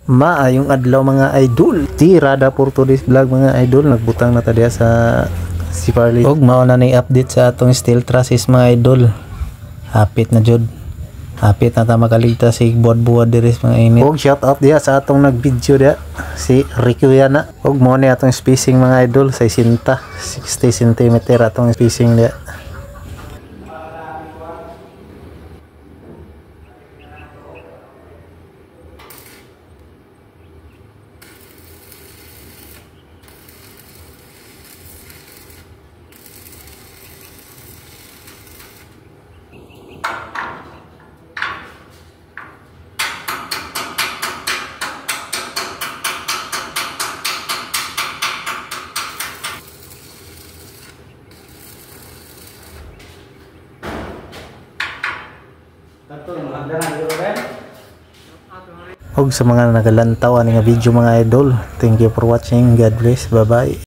Maayong adlaw mga idol. Tirada for today's vlog mga idol. Nagbutang na tadiya sa si Farley. Og mao na ni update sa atong steel trusses mga idol. Hapit na jud. Hapit na ta makaligtas si buwad-buwad diri mga init. Og shout out diya sa atong nag-video diya si Ricky Yana. Og mao ni atong spacing mga idol sa 60 cm atong spacing diya. Og sa mga nagalantaw ani nga video mga idol, thank you for watching. God bless. Bye bye.